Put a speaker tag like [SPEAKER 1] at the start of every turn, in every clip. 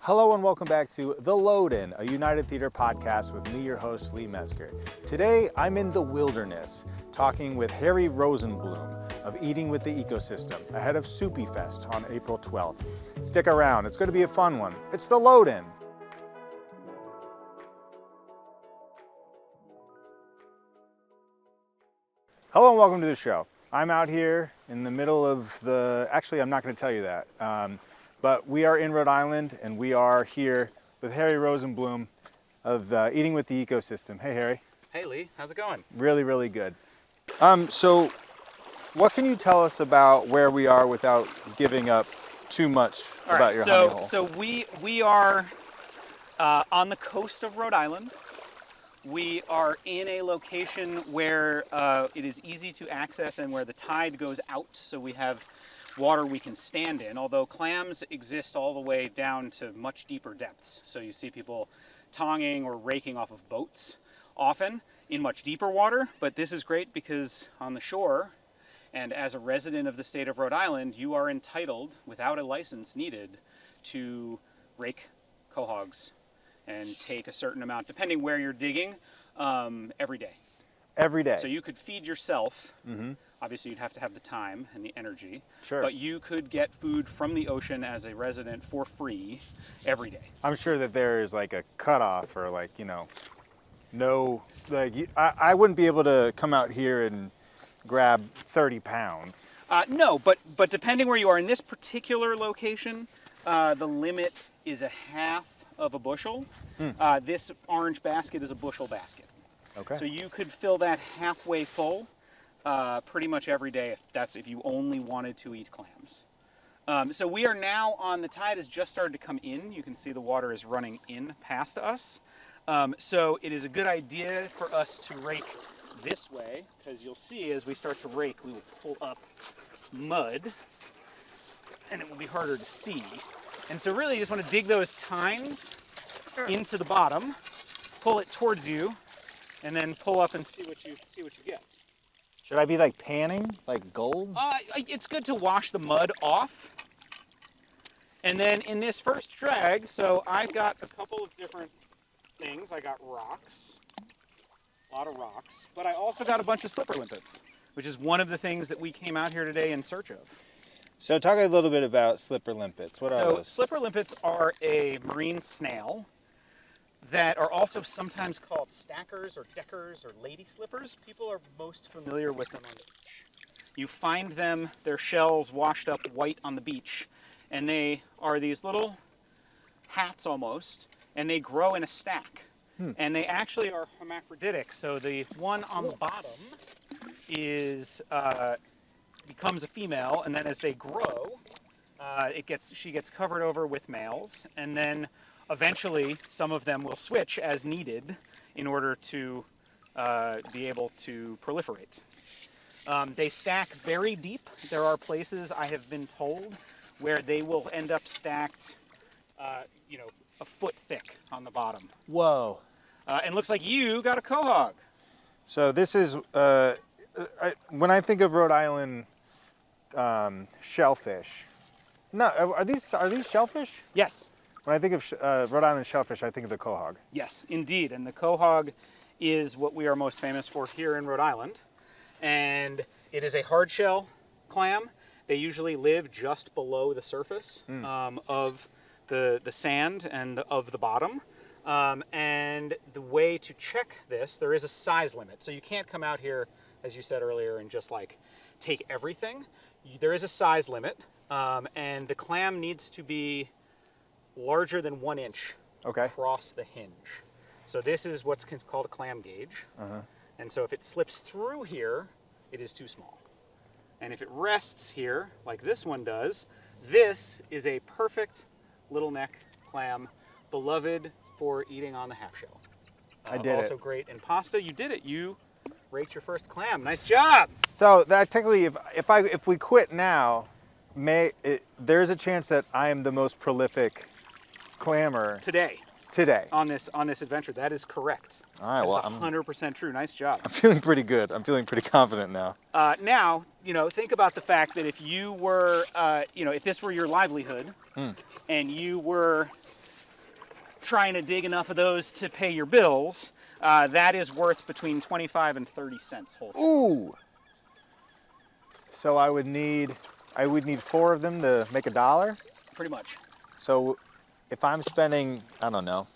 [SPEAKER 1] Hello and welcome back to The Load-In, a United Theater podcast with me, your host, Lee Metzger. Today, I'm in the wilderness, talking with Harry Rosenblum of Eating with the Ecosystem, ahead of SoupyFest on April 12th. Stick around, it's going to be a fun one. It's The Load-In. Hello and welcome to the show. I'm out here in the middle of actually, I'm not going to tell you that. But we are in Rhode Island, and we are here with Harry Rosenblum of Eating with the Ecosystem. Hey, Harry.
[SPEAKER 2] Hey, Lee. How's it going?
[SPEAKER 1] Really, really good. So what can you tell us about where we are without giving up too much about your honey hole?
[SPEAKER 2] So we are on the coast of Rhode Island. We are in a location where it is easy to access and where the tide goes out, so we have water we can stand in, although clams exist all the way down to much deeper depths. So you see people tonging or raking off of boats often in much deeper water, but this is great because on the shore, and as a resident of the state of Rhode Island, you are entitled, without a license needed, to rake quahogs and take a certain amount, depending where you're digging, every day.
[SPEAKER 1] Every day?
[SPEAKER 2] So you could feed yourself. Mm-hmm. Obviously, you'd have to have the time and the energy.
[SPEAKER 1] Sure.
[SPEAKER 2] But you could get food from the ocean as a resident for free every day.
[SPEAKER 1] I'm sure that there is like a cutoff or I wouldn't be able to come out here and grab 30 pounds.
[SPEAKER 2] No, but depending where you are, in this particular location, the limit is a half of a bushel. This orange basket is a bushel basket.
[SPEAKER 1] Okay.
[SPEAKER 2] So you could fill that halfway full pretty much every day if you only wanted to eat clams. So we are now on, the tide has just started to come in. You can see the water is running in past us. So it is a good idea for us to rake this way, because you'll see as we start to rake, we will pull up mud and it will be harder to see. And so really you just want to dig those tines into the bottom, pull it towards you, and then pull up and see what you get.
[SPEAKER 1] Should I be like panning, like gold?
[SPEAKER 2] It's good to wash the mud off. And then in this first drag, so I've got a couple of different things. I got rocks, a lot of rocks, but I also got a bunch of slipper limpets, which is one of the things that we came out here today in search of.
[SPEAKER 1] So talk a little bit about slipper limpets. What are those?
[SPEAKER 2] So slipper limpets are a marine snail that are also sometimes called stackers or deckers or lady slippers. People are most familiar with them on the beach. You find them, their shells washed up white on the beach, and they are these little hats almost, and they grow in a stack. And they actually are hermaphroditic, so the one on the bottom is becomes a female, and then as they grow, she gets covered over with males, and then eventually some of them will switch as needed in order to be able to proliferate. They stack very deep. There are places, I have been told, where they will end up stacked a foot thick on the bottom.
[SPEAKER 1] Whoa.
[SPEAKER 2] And looks like you got a quahog.
[SPEAKER 1] So this is, when I think of Rhode Island shellfish, no, are these shellfish?
[SPEAKER 2] Yes.
[SPEAKER 1] When I think of Rhode Island shellfish, I think of the quahog.
[SPEAKER 2] Yes, indeed. And the quahog is what we are most famous for here in Rhode Island. And it is a hard shell clam. They usually live just below the surface of the sand and of the bottom. And the way to check this, there is a size limit. So you can't come out here, as you said earlier, and just take everything. There is a size limit, and the clam needs to be larger than 1 inch across the hinge. So this is what's called a clam gauge. And so if it slips through here, it is too small. And if it rests here, like this one does, this is a perfect little neck clam, beloved for eating on the half shell.
[SPEAKER 1] I did
[SPEAKER 2] also
[SPEAKER 1] it.
[SPEAKER 2] great in pasta. You did it. You raked your first clam. Nice job.
[SPEAKER 1] So that technically, if we quit now, there's a chance that I am the most prolific clammer
[SPEAKER 2] today. On this adventure. That is correct.
[SPEAKER 1] All right, well,
[SPEAKER 2] that's 100% true. Nice job.
[SPEAKER 1] I'm feeling pretty good. I'm feeling pretty confident now.
[SPEAKER 2] Now, think about the fact that if you were, if this were your livelihood, and you were trying to dig enough of those to pay your bills, that is worth between 25 and 30 cents wholesale.
[SPEAKER 1] Ooh. So I would need 4 of them to make $1.
[SPEAKER 2] Pretty much.
[SPEAKER 1] So if I'm spending, I don't know,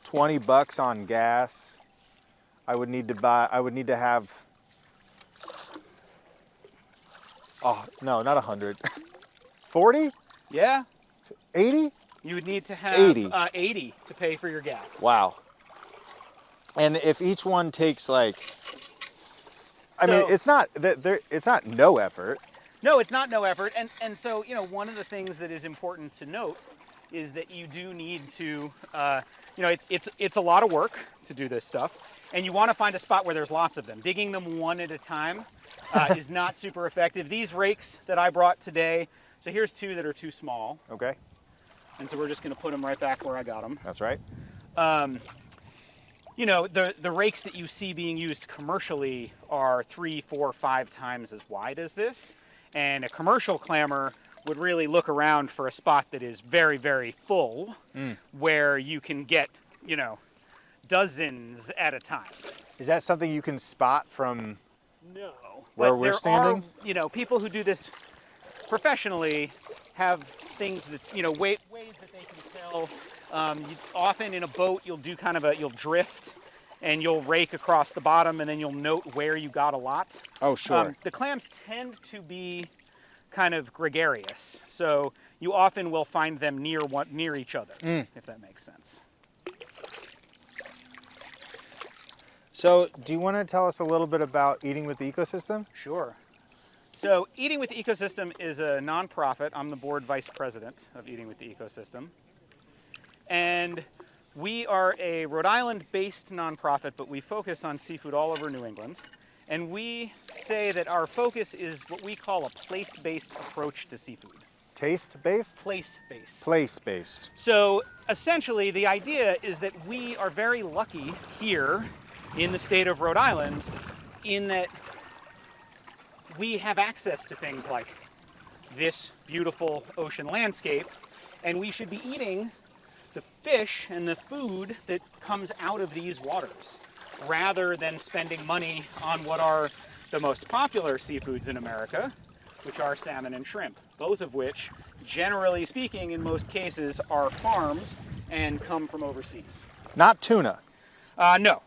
[SPEAKER 1] $20 on gas, I would need to have, oh, no, not 100. 40?
[SPEAKER 2] Yeah.
[SPEAKER 1] 80?
[SPEAKER 2] You would need to have 80 to pay for your gas.
[SPEAKER 1] Wow. And if each one takes like, I mean, it's not no effort.
[SPEAKER 2] No, it's not no effort. And so, you know, one of the things that is important to note is that you do need to, you know, it's a lot of work to do this stuff. And you want to find a spot where there's lots of them. Digging them one at a time is not super effective. These rakes that I brought today, so here's 2 that are too small.
[SPEAKER 1] Okay.
[SPEAKER 2] And so we're just going to put them right back where I got them.
[SPEAKER 1] That's right.
[SPEAKER 2] You know, the rakes that you see being used commercially are 3, 4, 5 times as wide as this. And a commercial clammer would really look around for a spot that is very, very full, where you can get, you know, dozens at a time.
[SPEAKER 1] Is that something you can spot from
[SPEAKER 2] No.
[SPEAKER 1] where
[SPEAKER 2] But
[SPEAKER 1] we're
[SPEAKER 2] there
[SPEAKER 1] standing?
[SPEAKER 2] Are, you know, people who do this professionally have things that, you know, ways that they can tell. Often in a boat, you'll do you'll drift and you'll rake across the bottom and then you'll note where you got a lot.
[SPEAKER 1] Oh, sure.
[SPEAKER 2] The clams tend to be kind of gregarious. So you often will find them near each other, if that makes sense.
[SPEAKER 1] So do you want to tell us a little bit about Eating with the Ecosystem?
[SPEAKER 2] Sure. So Eating with the Ecosystem is a nonprofit. I'm the board vice president of Eating with the Ecosystem. And we are a Rhode Island-based nonprofit, but we focus on seafood all over New England. And we say that our focus is what we call a place-based approach to seafood.
[SPEAKER 1] Taste-based?
[SPEAKER 2] Place-based.
[SPEAKER 1] Place-based.
[SPEAKER 2] So essentially, the idea is that we are very lucky here in the state of Rhode Island in that we have access to things like this beautiful ocean landscape, and we should be eating the fish and the food that comes out of these waters rather than spending money on what are the most popular seafoods in America, which are salmon and shrimp, both of which, generally speaking, in most cases, are farmed and come from overseas.
[SPEAKER 1] Not tuna.
[SPEAKER 2] No.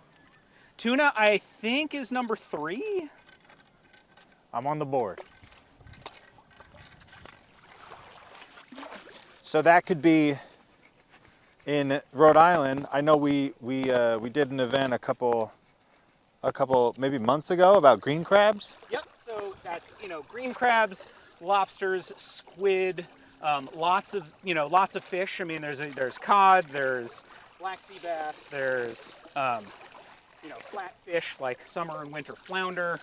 [SPEAKER 2] Tuna, I think, is number 3.
[SPEAKER 1] I'm on the board. So that could be in Rhode Island. I know we did an event a couple maybe months ago about green crabs.
[SPEAKER 2] Yep. So that's, you know, green crabs, lobsters, squid, lots of fish. I mean, there's cod, there's black sea bass, there's you know, flatfish like summer and winter flounder,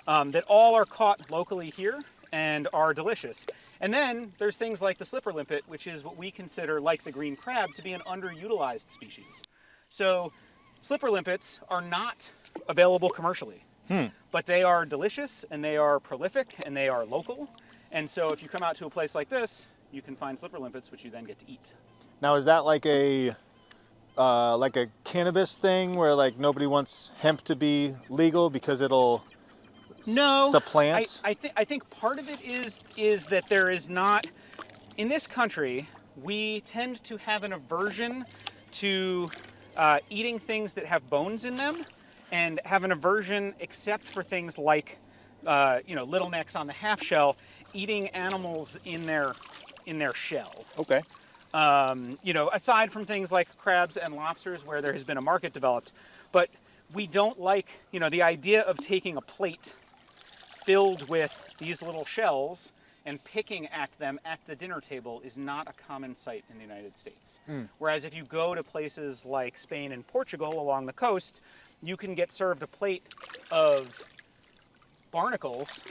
[SPEAKER 2] that all are caught locally here and are delicious. And then there's things like the slipper limpet, which is what we consider, like the green crab, to be an underutilized species. So slipper limpets are not available commercially, but they are delicious and they are prolific and they are local. And so if you come out to a place like this, you can find slipper limpets, which you then get to eat.
[SPEAKER 1] Now, is that like a cannabis thing where like nobody wants hemp to be legal because it'll supplant?
[SPEAKER 2] I think part of it is that there is not, in this country, we tend to have an aversion to eating things that have bones in them, and have an aversion, except for things like you know, little necks on the half shell, eating animals in their shell.
[SPEAKER 1] Okay.
[SPEAKER 2] You know, aside from things like crabs and lobsters where there has been a market developed, but we don't like, you know, the idea of taking a plate filled with these little shells and picking at them at the dinner table is not a common sight in the United States. Whereas if you go to places like Spain and Portugal along the coast, you can get served a plate of barnacles.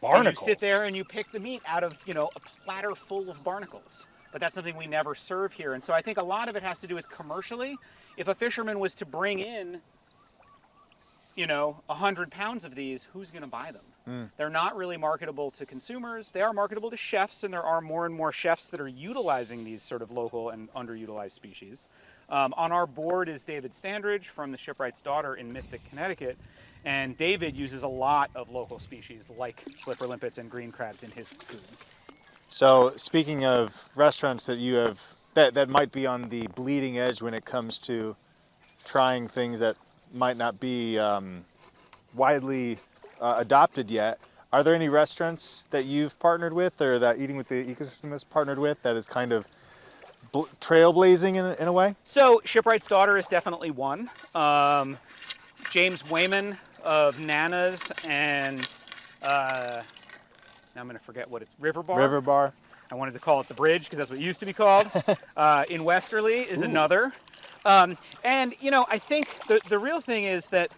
[SPEAKER 2] And you sit there and you pick the meat out of, you know, a platter full of barnacles. But that's something we never serve here. And so I think a lot of it has to do with commercially. If a fisherman was to bring in, you know, 100 pounds of these, who's going to buy them? They're not really marketable to consumers. They are marketable to chefs, and there are more and more chefs that are utilizing these sort of local and underutilized species. On our board is David Standridge from the Shipwright's Daughter in Mystic, Connecticut. And David uses a lot of local species like slipper limpets and green crabs in his food.
[SPEAKER 1] So speaking of restaurants that you have, that might be on the bleeding edge when it comes to trying things that might not be widely adopted yet, are there any restaurants that you've partnered with or that Eating with the Ecosystem has partnered with that is kind of trailblazing in a way?
[SPEAKER 2] So Shipwright's Daughter is definitely one. James Wayman of Nana's and now I'm going to forget what it's, River Bar?
[SPEAKER 1] River Bar.
[SPEAKER 2] I wanted to call it the Bridge because that's what it used to be called. In Westerly is another. And, you know, I think the real thing is that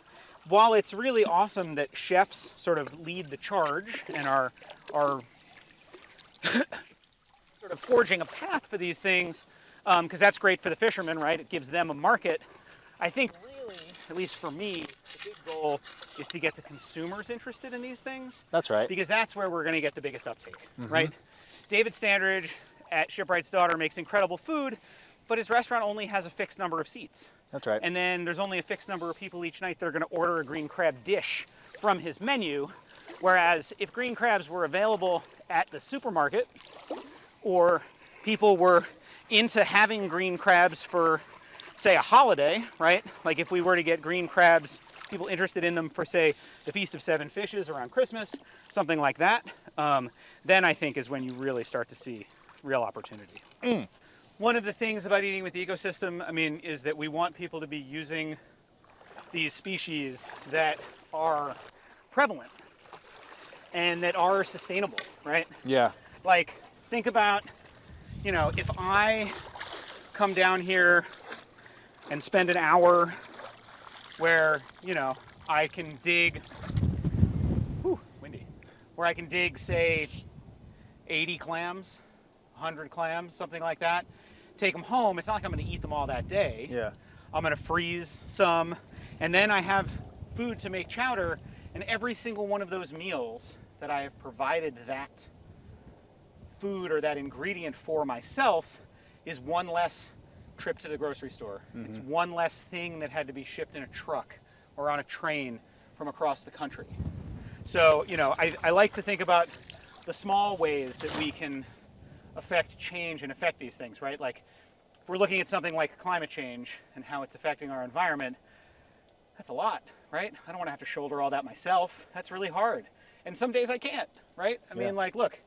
[SPEAKER 2] while it's really awesome that chefs sort of lead the charge and are sort of forging a path for these things, because that's great for the fishermen, right? It gives them a market. I think really, at least for me, the big goal is to get the consumers interested in these things.
[SPEAKER 1] That's right.
[SPEAKER 2] Because that's where we're going to get the biggest uptake, right? David Standridge at Shipwright's Daughter makes incredible food, but his restaurant only has a fixed number of seats.
[SPEAKER 1] That's right.
[SPEAKER 2] And then there's only a fixed number of people each night that are going to order a green crab dish from his menu. Whereas if green crabs were available at the supermarket, or people were into having green crabs for, say, a holiday, right? Like if we were to get green crabs, people interested in them for, say, the Feast of Seven Fishes around Christmas, something like that, then I think is when you really start to see real opportunity. One of the things about Eating with the Ecosystem, I mean, is that we want people to be using these species that are prevalent and that are sustainable, right?
[SPEAKER 1] Yeah.
[SPEAKER 2] Like, think about, you know, if I come down here and spend an hour where, you know, I can dig, windy, where I can dig, say, 80 clams, 100 clams, something like that, take them home. It's not like I'm going to eat them all that day.
[SPEAKER 1] Yeah.
[SPEAKER 2] I'm going to freeze some, and then I have food to make chowder, and every single one of those meals that I have provided that food or that ingredient for myself is one less trip to the grocery store. It's one less thing that had to be shipped in a truck or on a train from across the country. So, you know, I like to think about the small ways that we can affect change and affect these things, right? Like, if we're looking at something like climate change and how it's affecting our environment, that's a lot, right? I don't want to have to shoulder all that myself. That's really hard. And some days I can't, right? I mean, like, look,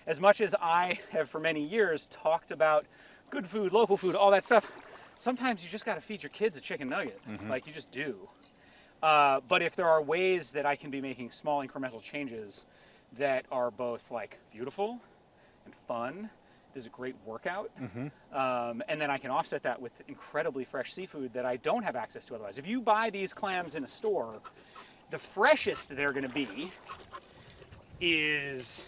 [SPEAKER 2] as much as I have for many years talked about good food, local food, all that stuff, sometimes you just got to feed your kids a chicken nugget. Like, you just do. But if there are ways that I can be making small incremental changes that are both, like, beautiful and fun, this is a great workout, and then I can offset that with incredibly fresh seafood that I don't have access to otherwise. If you buy these clams in a store, the freshest they're going to be is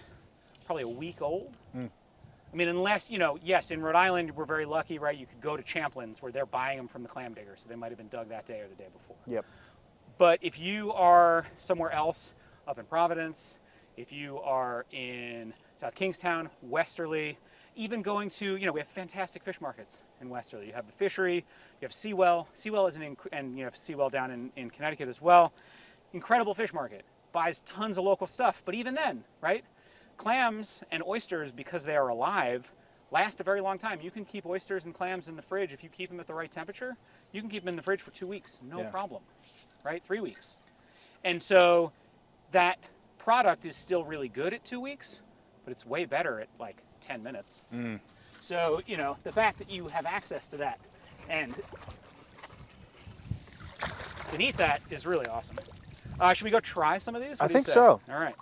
[SPEAKER 2] probably a week old. I mean, unless, you know, yes, in Rhode Island, we're very lucky, right? You could go to Champlin's where they're buying them from the clam digger, so they might have been dug that day or the day before.
[SPEAKER 1] Yep.
[SPEAKER 2] But if you are somewhere else, up in Providence, if you are in South Kingstown, Westerly, even going to, you know, we have fantastic fish markets in Westerly. You have the fishery, you have Seawell. Seawell is and you have Seawell down in Connecticut as well. Incredible fish market. Buys tons of local stuff, but even then, right? Clams and oysters, because they are alive, last a very long time. You can keep oysters and clams in the fridge if you keep them at the right temperature. You can keep them in the fridge for 2 weeks, no problem, right? 3 weeks. And so that product is still really good at 2 weeks, but it's way better at like 10 minutes. So, you know, the fact that you have access to that and can eat that is really awesome. Should we go try some of these?
[SPEAKER 1] I think so.
[SPEAKER 2] All right.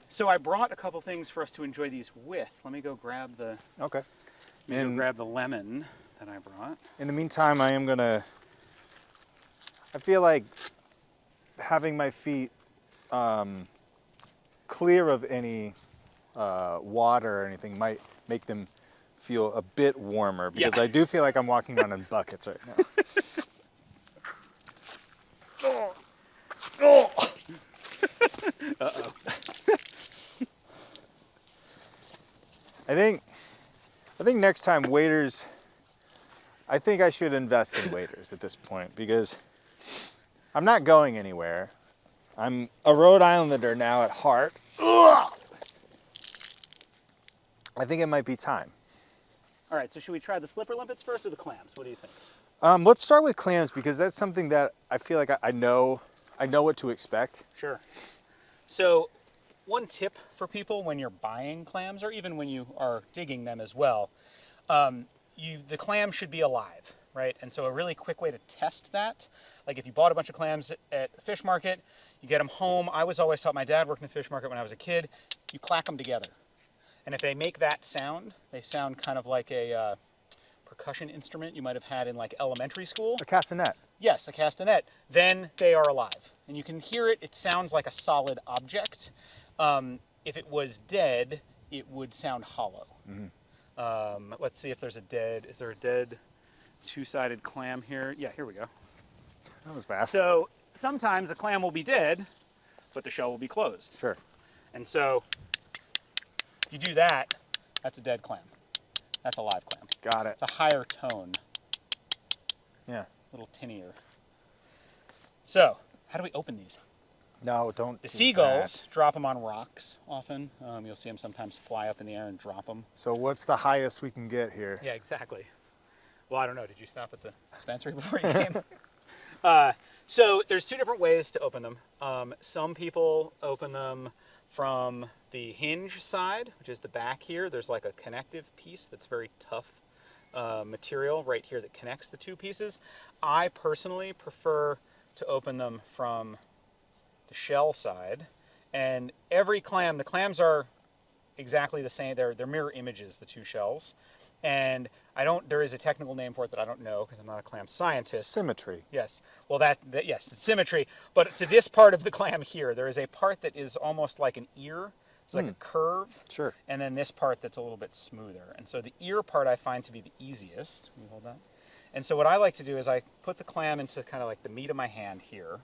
[SPEAKER 2] So I brought a couple things for us to enjoy these with. Let me go grab the grab the lemon that I brought.
[SPEAKER 1] In the meantime, I feel like having my feet clear of any water or anything might make them feel a bit warmer, because I do feel like I'm walking around in buckets right now. I think next time waiters, I think I should invest in waiters at this point because I'm not going anywhere. I'm a Rhode Islander now at heart. Ugh! I think it might be time.
[SPEAKER 2] All right, so should we try the slipper limpets first or the clams? What do you think?
[SPEAKER 1] Let's start with clams because that's something that I feel like I know what to expect.
[SPEAKER 2] Sure. So one tip for people when you're buying clams or even when you are digging them as well, the clam should be alive, right? And so a really quick way to test that, like if you bought a bunch of clams at a fish market, you get them home. I was always taught, my dad worked in a fish market when I was a kid, you clack them together. And if they make that sound, they sound kind of like a percussion instrument you might have had in like elementary school.
[SPEAKER 1] A castanet.
[SPEAKER 2] Yes, a castanet. Then they are alive. And you can hear it, it sounds like a solid object. If it was dead, it would sound hollow. Mm-hmm. Let's see if there's is there a dead two-sided clam here? Yeah, here we go.
[SPEAKER 1] That was fast.
[SPEAKER 2] So sometimes a clam will be dead, but the shell will be closed.
[SPEAKER 1] Sure.
[SPEAKER 2] And so if you do that, that's a dead clam. That's a live clam.
[SPEAKER 1] Got it.
[SPEAKER 2] It's a higher tone.
[SPEAKER 1] Yeah.
[SPEAKER 2] A little tinnier. So, how do we open these?
[SPEAKER 1] No, don't.
[SPEAKER 2] The seagulls drop them on rocks often. You'll see them sometimes fly up in the air and drop them.
[SPEAKER 1] So what's the highest we can get here?
[SPEAKER 2] Yeah, exactly. Well, I don't know. Did you stop at the dispensary before you came? So there's two different ways to open them. Some people open them from the hinge side, which is the back here. There's like a connective piece that's very tough material right here that connects the two pieces. I personally prefer to open them from the shell side. And every clam, the clams are exactly the same. They're mirror images, the two shells. And there is a technical name for it that I don't know because I'm not a clam scientist.
[SPEAKER 1] Symmetry.
[SPEAKER 2] Yes. Well, yes, it's symmetry. But to this part of the clam here, there is a part that is almost like an ear. It's like a curve.
[SPEAKER 1] Sure.
[SPEAKER 2] And then this part that's a little bit smoother. And so the ear part I find to be the easiest. Can you hold that? And so what I like to do is I put the clam into kind of like the meat of my hand here,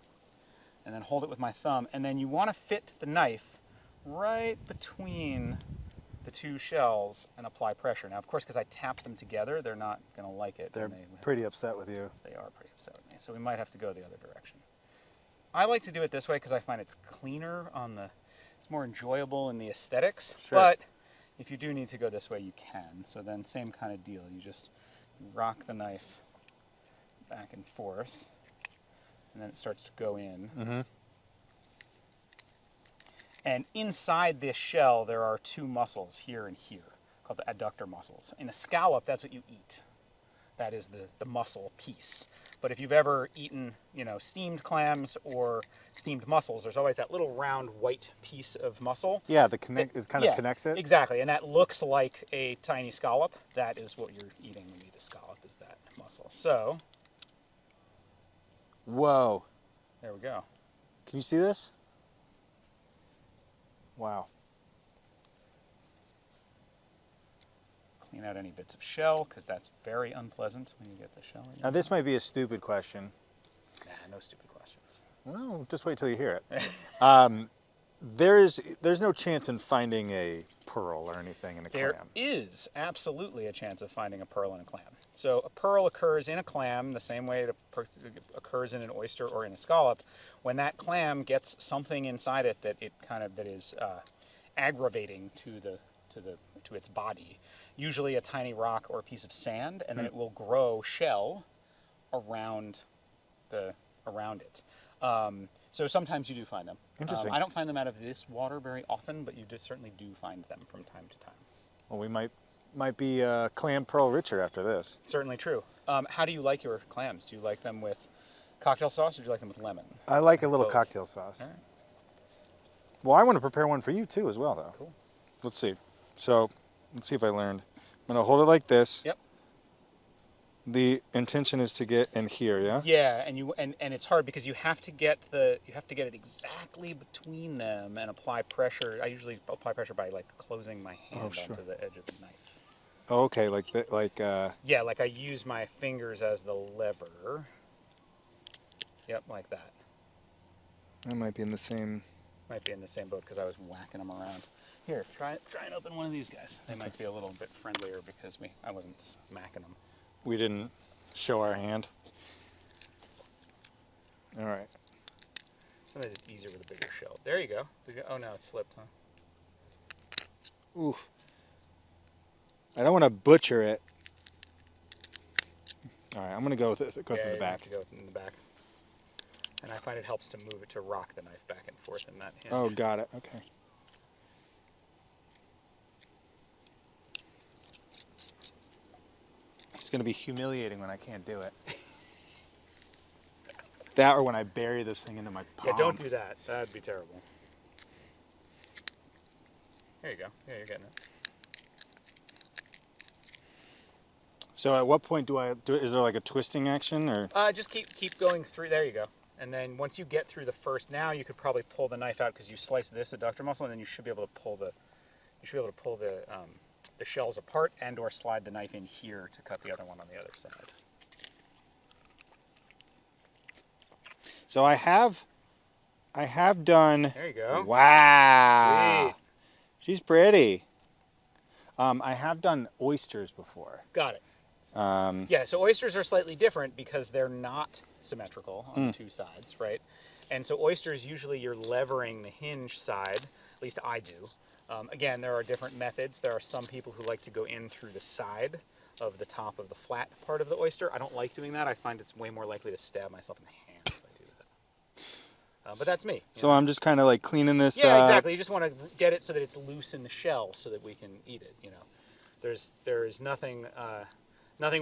[SPEAKER 2] and then hold it with my thumb. And then you want to fit the knife right between the two shells and apply pressure. Now, of course, because I tap them together, they're not going to like it.
[SPEAKER 1] They're pretty upset with you.
[SPEAKER 2] They are pretty upset with me, so we might have to go the other direction. I like to do it this way because I find it's cleaner it's more enjoyable in the aesthetics.
[SPEAKER 1] Sure.
[SPEAKER 2] But if you do need to go this way, you can. So then same kind of deal. You just rock the knife back and forth, and then it starts to go in.
[SPEAKER 1] Mm-hmm. And
[SPEAKER 2] inside this shell, there are two muscles, here and here, called the adductor muscles. In a scallop, that's what you eat. That is the muscle piece. But if you've ever eaten, steamed clams or steamed mussels, there's always that little round white piece of muscle.
[SPEAKER 1] Yeah, it kind of connects it.
[SPEAKER 2] Exactly, and that looks like a tiny scallop. That is what you're eating when you eat a scallop, is that muscle. So,
[SPEAKER 1] whoa.
[SPEAKER 2] There we go.
[SPEAKER 1] Can you see this? Wow.
[SPEAKER 2] Clean out any bits of shell, because that's very unpleasant when you get the shell.
[SPEAKER 1] Now this might be a stupid question.
[SPEAKER 2] Nah, no stupid questions.
[SPEAKER 1] Well, just wait till you hear it. There's no chance in finding a pearl or anything in a clam.
[SPEAKER 2] There is absolutely a chance of finding a pearl in a clam. So a pearl occurs in a clam the same way it occurs in an oyster or in a scallop. When that clam gets something inside it that is aggravating to its body, usually a tiny rock or a piece of sand, and then it will grow shell around it. So sometimes you do find them.
[SPEAKER 1] Interesting.
[SPEAKER 2] I don't find them out of this water very often, but you certainly do find them from time to time.
[SPEAKER 1] Well, we might be clam pearl richer after this.
[SPEAKER 2] Certainly true. How do you like your clams? Do you like them with cocktail sauce or do you like them with lemon?
[SPEAKER 1] I like a little
[SPEAKER 2] Both.
[SPEAKER 1] cocktail sauce.
[SPEAKER 2] All right.
[SPEAKER 1] Well, I want to prepare one for you too as well, though.
[SPEAKER 2] Cool.
[SPEAKER 1] Let's see. So, let's see if I learned. I'm going to hold it like this.
[SPEAKER 2] Yep.
[SPEAKER 1] The intention is to get in here, yeah?
[SPEAKER 2] Yeah, and it's hard because you have to get it exactly between them and apply pressure. I usually apply pressure by like closing my hand onto the edge of the knife.
[SPEAKER 1] Oh, okay,
[SPEAKER 2] Yeah, like I use my fingers as the lever. Yep, like that.
[SPEAKER 1] I might be in the same.
[SPEAKER 2] Might be in the same boat because I was whacking them around. Here, try and open one of these guys. They might be a little bit friendlier because I wasn't smacking them.
[SPEAKER 1] We didn't show our hand. All right.
[SPEAKER 2] Sometimes it's easier with a bigger shell. There you go. Oh no, it slipped, huh?
[SPEAKER 1] Oof. I don't want to butcher it. All right, I'm going to go through the back.
[SPEAKER 2] You have to go in the back. And I find it helps to move it to rock the knife back and forth in that hinge.
[SPEAKER 1] Oh, got it. Okay. It's going to be humiliating when I can't do it. That or when I bury this thing into my palm.
[SPEAKER 2] Yeah, don't do that. That'd be terrible. There you go. Yeah, you're getting it.
[SPEAKER 1] So at what point is there like a twisting action or?
[SPEAKER 2] Just keep going through. There you go. And then once you get through the first, now you could probably pull the knife out because you slice this adductor muscle, and then you should be able to pull the shells apart and/or slide the knife in here to cut the other one on the other side.
[SPEAKER 1] So I have done.
[SPEAKER 2] There you go.
[SPEAKER 1] Wow.
[SPEAKER 2] Sweet.
[SPEAKER 1] She's pretty. I have done oysters before.
[SPEAKER 2] Got it. Yeah, so oysters are slightly different because they're not symmetrical on the two sides, right? And so oysters, usually you're levering the hinge side, at least I do. Again, there are different methods. There are some people who like to go in through the side of the top of the flat part of the oyster. I don't like doing that. I find it's way more likely to stab myself in the hand if I do that. But that's me.
[SPEAKER 1] So I'm just kind of like cleaning this up.
[SPEAKER 2] Yeah, exactly. You just want to get it so that it's loose in the shell so that we can eat it, you know. There is nothing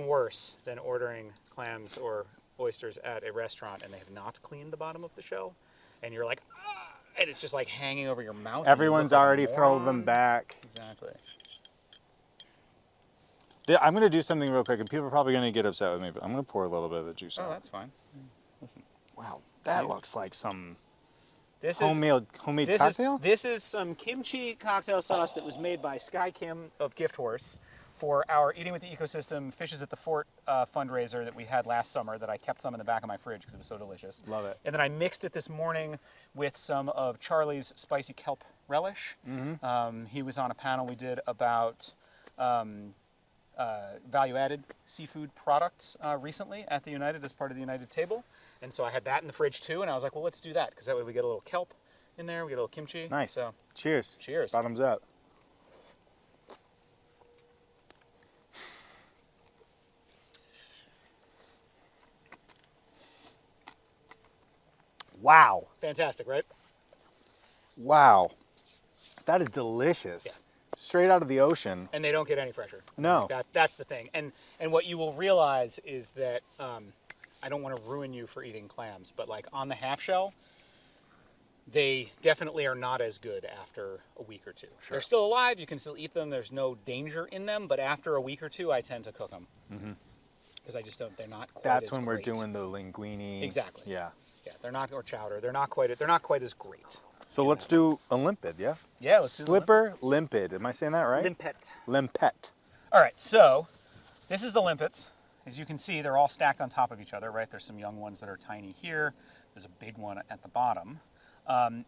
[SPEAKER 2] worse than ordering clams or oysters at a restaurant and they have not cleaned the bottom of the shell, and you're like, ah, and it's just like hanging over your mouth.
[SPEAKER 1] Everyone's already thrown them back.
[SPEAKER 2] Exactly.
[SPEAKER 1] I'm going to do something real quick, and people are probably going to get upset with me, but I'm going to pour a little bit of the juice out.
[SPEAKER 2] Oh, that's fine. Listen.
[SPEAKER 1] Wow, that looks like some
[SPEAKER 2] This
[SPEAKER 1] homemade cocktail?
[SPEAKER 2] This is some kimchi cocktail sauce that was made by Sky Kim of Gift Horse for our Eating with the Ecosystem Fishes at the Fort fundraiser that we had last summer that I kept some in the back of my fridge because it was so delicious.
[SPEAKER 1] Love it.
[SPEAKER 2] And then I mixed it this morning with some of Charlie's spicy kelp relish. Mm-hmm. He was on a panel we did about value-added seafood products recently at the United as part of the United table. And so I had that in the fridge too, and I was like, well, let's do that because that way we get a little kelp in there, we get a little kimchi.
[SPEAKER 1] Nice.
[SPEAKER 2] So,
[SPEAKER 1] cheers.
[SPEAKER 2] Cheers.
[SPEAKER 1] Bottoms up. Wow.
[SPEAKER 2] Fantastic, right?
[SPEAKER 1] Wow. That is delicious.
[SPEAKER 2] Yeah.
[SPEAKER 1] Straight out of the ocean.
[SPEAKER 2] And they don't get any fresher.
[SPEAKER 1] No.
[SPEAKER 2] That's the thing. And what you will realize is that I don't want to ruin you for eating clams, but like on the half shell, they definitely are not as good after a week or two.
[SPEAKER 1] Sure.
[SPEAKER 2] They're still alive. You can still eat them. There's no danger in them. But after a week or two, I tend to cook them. Because I just don't. They're not quite
[SPEAKER 1] That's
[SPEAKER 2] as
[SPEAKER 1] when
[SPEAKER 2] great.
[SPEAKER 1] we're doing the linguine.
[SPEAKER 2] Exactly.
[SPEAKER 1] Yeah.
[SPEAKER 2] Yeah, they're not, or chowder. They're not quite as great.
[SPEAKER 1] So let's do a limpet, yeah?
[SPEAKER 2] Yeah, let's do the
[SPEAKER 1] Slipper limpet. Am I saying that right?
[SPEAKER 2] limpet.
[SPEAKER 1] Limpet.
[SPEAKER 2] All right, so this is the limpets. As you can see, they're all stacked on top of each other, right? There's some young ones that are tiny here. There's a big one at the bottom.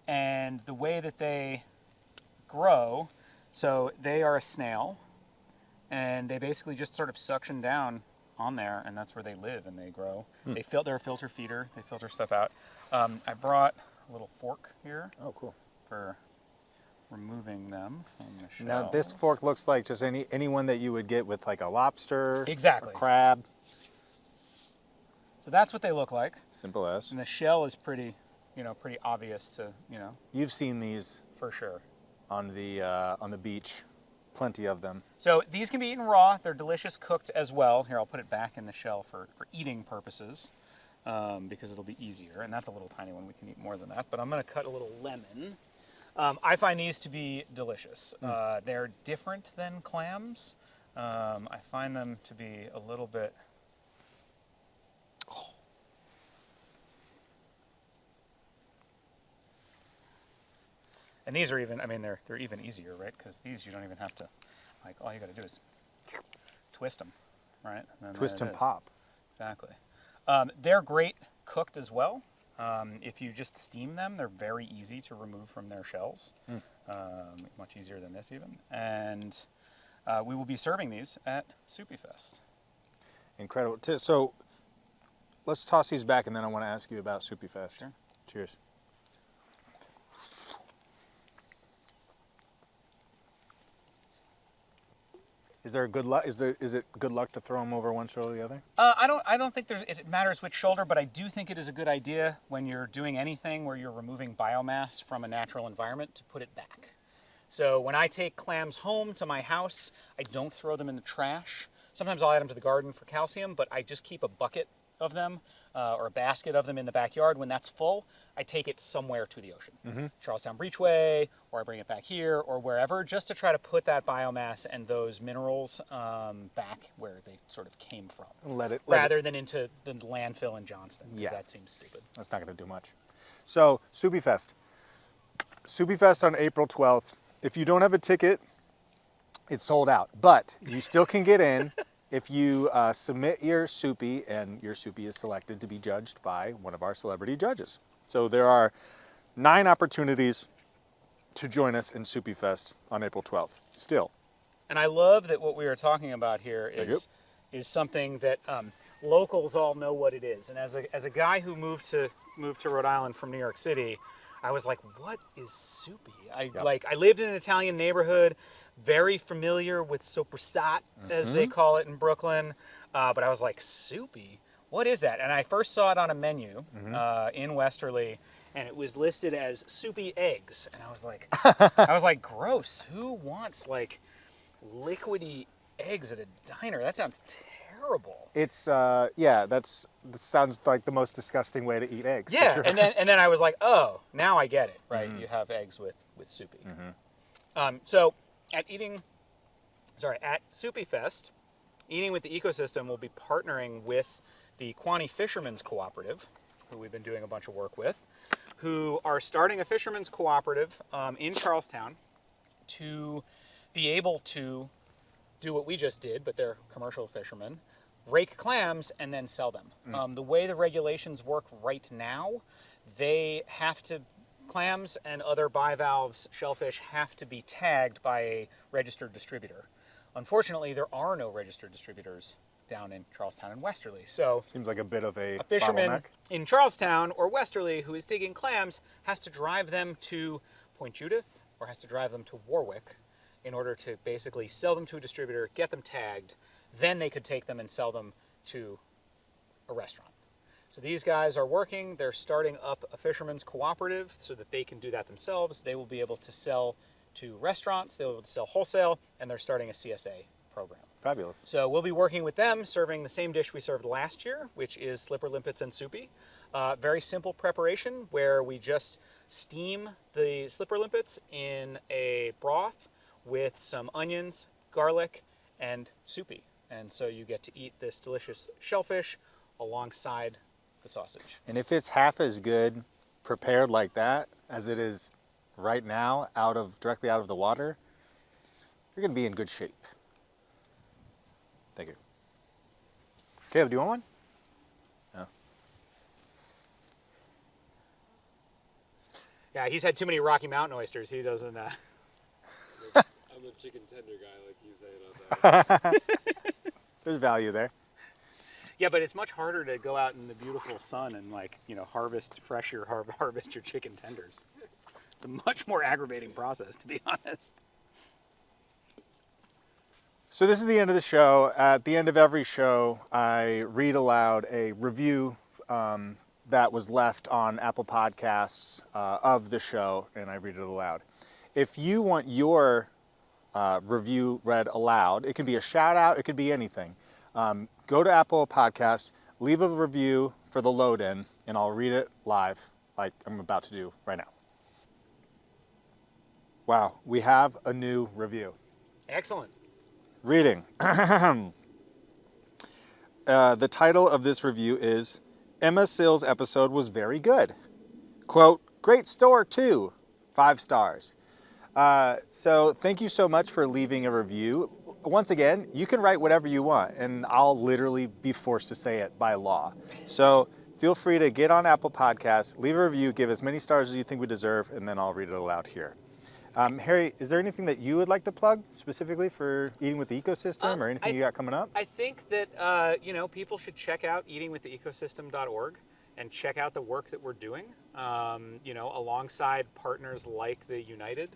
[SPEAKER 2] And the way that they grow, so they are a snail, and they basically just sort of suction down on there, and that's where they live and they grow. They're a filter feeder. They filter stuff out. I brought a little fork here.
[SPEAKER 1] Oh, cool.
[SPEAKER 2] For removing them from the shell.
[SPEAKER 1] Now this fork looks like just any one that you would get with like a lobster,
[SPEAKER 2] Exactly.
[SPEAKER 1] a crab.
[SPEAKER 2] So that's what they look like.
[SPEAKER 1] Simple as.
[SPEAKER 2] And the shell is pretty obvious to,
[SPEAKER 1] You've seen these
[SPEAKER 2] for sure.
[SPEAKER 1] on the beach, plenty of them.
[SPEAKER 2] So these can be eaten raw. They're delicious cooked as well. Here, I'll put it back in the shell for eating purposes because it'll be easier. And that's a little tiny one. We can eat more than that. But I'm going to cut a little lemon. I find these to be delicious. They're different than clams. I find them to be a little bit... And these are even, they're even easier, right? Because these you don't even have to, like, all you got to do is twist them, right? And
[SPEAKER 1] Twist
[SPEAKER 2] there
[SPEAKER 1] and
[SPEAKER 2] it is.
[SPEAKER 1] pop.
[SPEAKER 2] Exactly. They're great cooked as well. If you just steam them, they're very easy to remove from their shells. much easier than this even. And we will be serving these at SoupyFest.
[SPEAKER 1] Incredible. So let's toss these back, and then I want to ask you about SoupyFest.
[SPEAKER 2] Sure.
[SPEAKER 1] Cheers. Is there a good luck? Is it good luck to throw them over one shoulder or the other?
[SPEAKER 2] I don't think it matters which shoulder, but I do think it is a good idea when you're doing anything where you're removing biomass from a natural environment to put it back. So when I take clams home to my house, I don't throw them in the trash. Sometimes I'll add them to the garden for calcium, but I just keep a bucket of them or a basket of them in the backyard. When that's full, I take it somewhere to the ocean. Charlestown Breachway, or I bring it back here or wherever, just to try to put that biomass and those minerals back where they sort of came from. Rather than into the landfill in Johnston, because that seems stupid.
[SPEAKER 1] That's not going to do much. So, SoupyFest. SoupyFest on April 12th. If you don't have a ticket, it's sold out. But you still can get in if you submit your soupy, and your soupy is selected to be judged by one of our celebrity judges. So there are 9 opportunities to join us in SoupyFest on April 12th, still.
[SPEAKER 2] And I love that what we are talking about here is something that locals all know what it is. And as a guy who moved to Rhode Island from New York City, I was like, what is soupy? I lived in an Italian neighborhood, very familiar with sopressat, as they call it in Brooklyn. But I was like, soupy? What is that? And I first saw it on a menu in Westerly, and it was listed as soupy eggs. And I was like, gross. Who wants like liquidy eggs at a diner? That sounds terrible.
[SPEAKER 1] It's that sounds like the most disgusting way to eat eggs.
[SPEAKER 2] Yeah,
[SPEAKER 1] sure.
[SPEAKER 2] and then I was like, oh, now I get it. Right, you have eggs with soupy. So at SoupyFest, Eating with the Ecosystem will be partnering with the Quaney Fishermen's Cooperative, who we've been doing a bunch of work with, who are starting a fishermen's cooperative in Charlestown to be able to do what we just did, but they're commercial fishermen, rake clams and then sell them. The way the regulations work right now, clams and other bivalves, shellfish, have to be tagged by a registered distributor. Unfortunately, there are no registered distributors down in Charlestown and Westerly. So
[SPEAKER 1] seems like a bit of a
[SPEAKER 2] fisherman
[SPEAKER 1] bottleneck.
[SPEAKER 2] In Charlestown or Westerly who is digging clams has to drive them to Point Judith or has to drive them to Warwick in order to basically sell them to a distributor, get them tagged, then they could take them and sell them to a restaurant. So these guys are working, they're starting up a fishermen's cooperative so that they can do that themselves. They will be able to sell to restaurants, they'll be able to sell wholesale, and they're starting a CSA program.
[SPEAKER 1] Fabulous.
[SPEAKER 2] So we'll be working with them, serving the same dish we served last year, which is slipper limpets and soupy. Very simple preparation where we just steam the slipper limpets in a broth with some onions, garlic, and soupy. And so you get to eat this delicious shellfish alongside the sausage.
[SPEAKER 1] And if it's half as good prepared like that as it is right now, directly out of the water, you're going to be in good shape. Thank you. Caleb, do you want one? No.
[SPEAKER 2] Yeah, he's had too many Rocky Mountain oysters. He doesn't...
[SPEAKER 3] I'm a chicken tender guy, like you say about that.
[SPEAKER 1] There's value there.
[SPEAKER 2] Yeah, but it's much harder to go out in the beautiful sun and harvest your chicken tenders. It's a much more aggravating process, to be honest.
[SPEAKER 1] So this is the end of the show. At the end of every show, I read aloud a review that was left on Apple Podcasts of the show, and I read it aloud. If you want your review read aloud, it can be a shout out, it could be anything. Go to Apple Podcasts, leave a review for the load in, and I'll read it live like I'm about to do right now. Wow, we have a new review.
[SPEAKER 2] Excellent.
[SPEAKER 1] Reading. The title of this review is Emma Sills' episode was very good. Quote, great store too. 5 stars. So thank you so much for leaving a review. Once again, you can write whatever you want, and I'll literally be forced to say it by law. So feel free to get on Apple Podcasts, leave a review, give as many stars as you think we deserve, and then I'll read it aloud here. Harry, is there anything that you would like to plug specifically for Eating with the Ecosystem or anything you got coming up?
[SPEAKER 2] I think that people should check out eatingwiththeecosystem.org and check out the work that we're doing. Alongside partners like the United.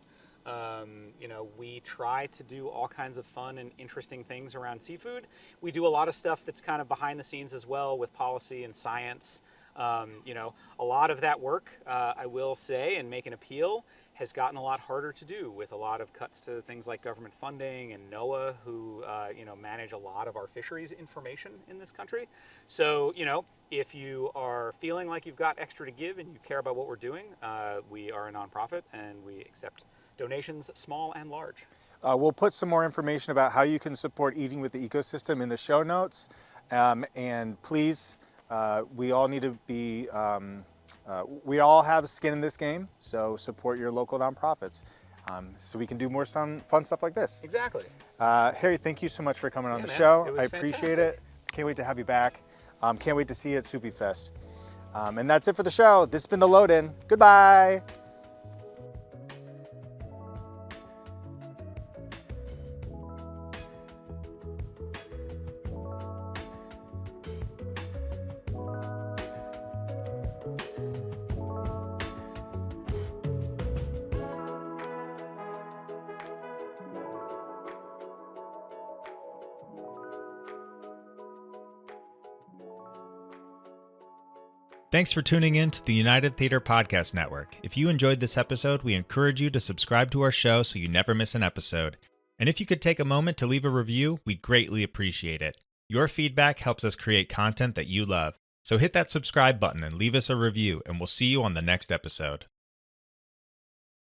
[SPEAKER 2] We try to do all kinds of fun and interesting things around seafood. We do a lot of stuff that's kind of behind the scenes as well with policy and science. A lot of that work, I will say, and make an appeal, has gotten a lot harder to do with a lot of cuts to things like government funding and NOAA, who manage a lot of our fisheries information in this country. So, if you are feeling like you've got extra to give and you care about what we're doing, we are a nonprofit and we accept donations, small and large.
[SPEAKER 1] We'll put some more information about how you can support Eating with the Ecosystem in the show notes. And please, we all need to be, we all have skin in this game, so support your local nonprofits so we can do more fun stuff like this.
[SPEAKER 2] Exactly.
[SPEAKER 1] Harry, thank you so much for coming on the show. I appreciate it. Can't wait to have you back. Can't wait to see you at SoupyFest. And that's it for the show. This has been The Load In. Goodbye.
[SPEAKER 4] Thanks for tuning in to the United Theater Podcast Network. If you enjoyed this episode, we encourage you to subscribe to our show so you never miss an episode. And if you could take a moment to leave a review, we'd greatly appreciate it. Your feedback helps us create content that you love. So hit that subscribe button and leave us a review, and we'll see you on the next episode.